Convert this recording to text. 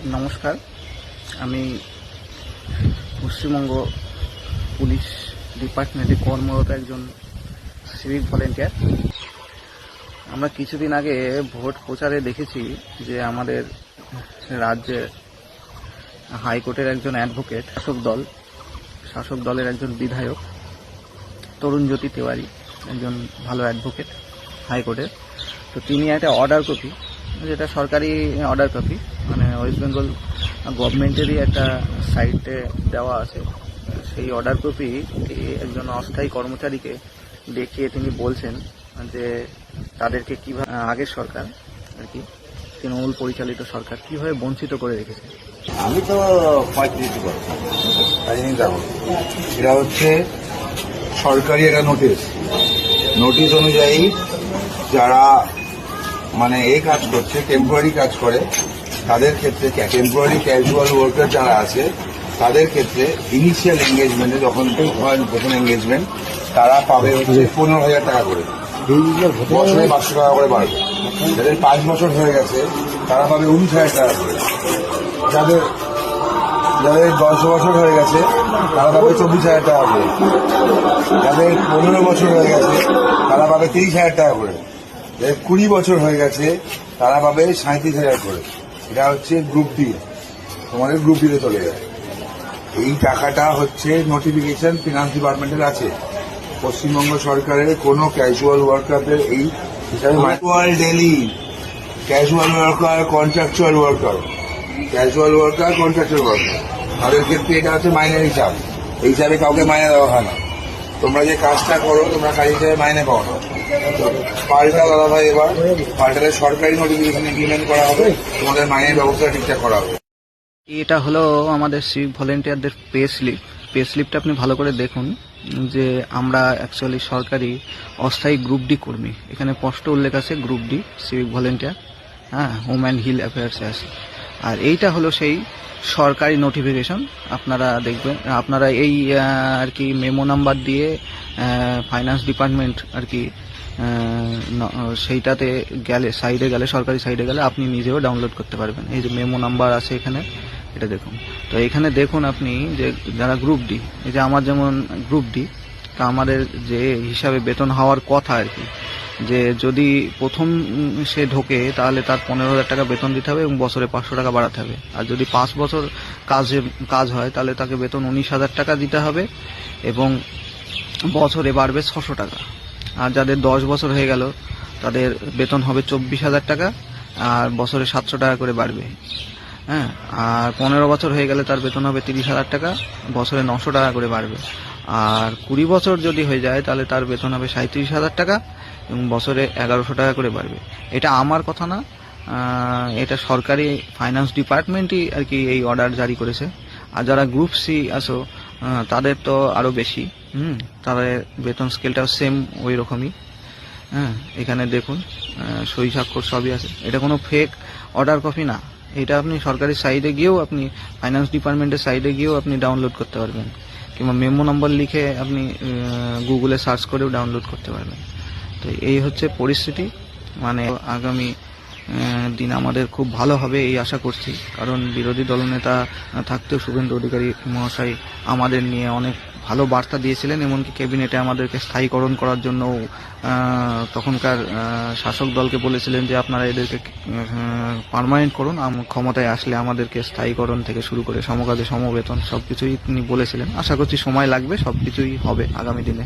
নমস্কার, আমি পশ্চিমবঙ্গ পুলিশ ডিপার্টমেন্টে কর্মরত একজন সিভিক ভলেন্টিয়ার। আমরা কিছুদিন আগে ভোট প্রচারে দেখেছি যে আমাদের রাজ্যে হাইকোর্টের একজন অ্যাডভোকেট, শাসক দলের একজন বিধায়ক তরুণজ্যোতি তেওয়ারি, একজন ভালো অ্যাডভোকেট হাইকোর্টের। তো তিনি একটা অর্ডার কপি, যেটা সরকারি অর্ডার কপি, মানে ওয়েস্ট বেঙ্গল গভর্নমেন্টেরই একটা সাইটে দেওয়া আছে, সেই অর্ডার কপি একজন অস্থায়ী কর্মচারীকে দেখিয়ে তিনি বলছেন যে তাদেরকে কিভাবে আগের সরকার আর কি তৃণমূল পরিচালিত সরকার কিভাবে বঞ্চিত করে রেখেছে। আমি তো 35 বছর এটা হচ্ছে সরকারি একটা নোটিশ অনুযায়ী যারা মানে এই কাজ করছে, টেম্পোরারি কাজ করে, তাদের ক্ষেত্রে টেম্পোরারি ক্যাজুয়াল ওয়ার্কার যারা আছে তাদের ক্ষেত্রে ইনিশিয়াল এঙ্গেজমেন্টে যখন হয় প্রথম এঙ্গেজমেন্ট, তারা পাবে হচ্ছে 15,000 টাকা করে, বছরে 500 টাকা করে বাড়বে। যাদের 5 বছর হয়ে গেছে তারা পাবে 19,000 টাকা করে। যাদের 10 বছর হয়ে গেছে তারা পাবে 24,000 টাকা করে। যাদের 15 বছর হয়ে গেছে তারা পাবে 30,000 টাকা করে। যাদের 20 বছর হয়ে গেছে তারা পাবে 37,000 করে। এটা হচ্ছে গ্রুপ ডি, তোমাদের গ্রুপ ডিতে চলে যায়। এই টাকাটা হচ্ছে নোটিফিকেশন ফিনান্স ডিপার্টমেন্টের আছে। পশ্চিমবঙ্গ সরকারের কোনো ক্যাজুয়াল ওয়ার্কারদের এই হিসাবে daily casual worker, contractual worker, তাদের ক্ষেত্রে এটা হচ্ছে মাইনের হিসাব। এই হিসাবে কাউকে মাইনে দেওয়া হয় না। তোমরা যে কাজটা করো তোমরা কাজ হিসাবে মাইনে পাও না। পাল্টা দাদা ভাই, এবার পাল্টালে সরকারি নোটিফিকেশন ইমপ্লিমেন্ট করা হবে, তোমাদের মাইনের ব্যবস্থা ঠিকঠাক করা হবে। এটা হলো আমাদের সিভিক ভলেন্টিয়ারদের পে স্লিপটা আপনি ভালো করে দেখুন যে আমরা অ্যাকচুয়ালি সরকারি অস্থায়ী গ্রুপ ডি কর্মী। এখানে স্পষ্ট উল্লেখ আছে group D civic volunteer, home and hill অ্যাফেয়ার্সে আছে। আর এইটা হলো সেই সরকারি নোটিফিকেশন। আপনারা দেখবেন, আপনারা এই আর কি মেমো নাম্বার দিয়ে ফাইন্যান্স ডিপার্টমেন্ট আর কি সেইটাতে গেলে, সাইডে গেলে, সরকারি সাইডে গেলে আপনি নিজেও ডাউনলোড করতে পারবেন। এই যে মেমো নাম্বার আছে এখানে, এটা দেখুন। তো এখানে দেখুন আপনি যে যারা গ্রুপ ডি, এই যে আমার যেমন গ্রুপ ডি, তা আমাদের যে হিসাবে বেতন হওয়ার কথা আর কি, যে যদি প্রথম সে ঢোকে তাহলে তার 15,000 টাকা বেতন দিতে হবে এবং বছরে 500 টাকা বাড়াতে হবে। আর যদি 5 বছর কাজ হয় তাহলে তাকে বেতন 19,000 টাকা দিতে হবে এবং বছরে বাড়বে 600 টাকা। আর যাদের 10 বছর হয়ে গেল তাদের বেতন হবে 24,000 টাকা আর বছরে 700 টাকা করে বাড়বে। আর 15 বছর হয়ে গেলে তার বেতন হবে 30,000 টাকা, বছরে 900 টাকা করে বাড়বে। আর 20 বছর যদি হয়ে যায় তাহলে তার বেতন হবে 37,000 টাকা এবং বছরে 1100 টাকা করে বাড়বে। এটা আমার কথা না, এটা সরকারি ফাইন্যান্স ডিপার্টমেন্টই আর কি এই অর্ডার জারি করেছে। আর যারা গ্রুপ সি আসো তাদের তো আরো বেশি, তাদের বেতন স্কেলটাও সেম ওই রকমই। এখানে দেখুন সই স্বাক্ষর সবই আছে। এটা কোনো ফেক অর্ডার কপি না, এটা আপনি সরকারি সাইডে গিয়েও, আপনি ফাইন্যান্স ডিপার্টমেন্টের সাইডে গিয়েও আপনি ডাউনলোড করতে পারবেন, কিংবা মেমো নম্বর লিখে আপনি গুগলে সার্চ করেও ডাউনলোড করতে পারবেন। তো এই হচ্ছে পরিস্থিতি। মানে আগামী দিন আমাদের খুব ভালো হবে এই আশা করছি, কারণ বিরোধী দলনেতা থাকতেও শুভেন্দু অধিকারী মহাশয় আমাদের নিয়ে অনেক ভালো বার্তা দিয়েছিলেন। এমনকি ক্যাবিনেটে আমাদেরকে স্থায়ীকরণ করার জন্য তখনকার শাসক দলকে বলেছিলেন যে আপনারা এদেরকে পার্মানেন্ট করুন, ক্ষমতায় আসলে আমাদেরকে স্থায়ীকরণ থেকে শুরু করে সমকাজে সমবেতন সবকিছুই তিনি বলেছিলেন। আশা করছি সময় লাগবে, সবকিছুই হবে আগামী দিনে।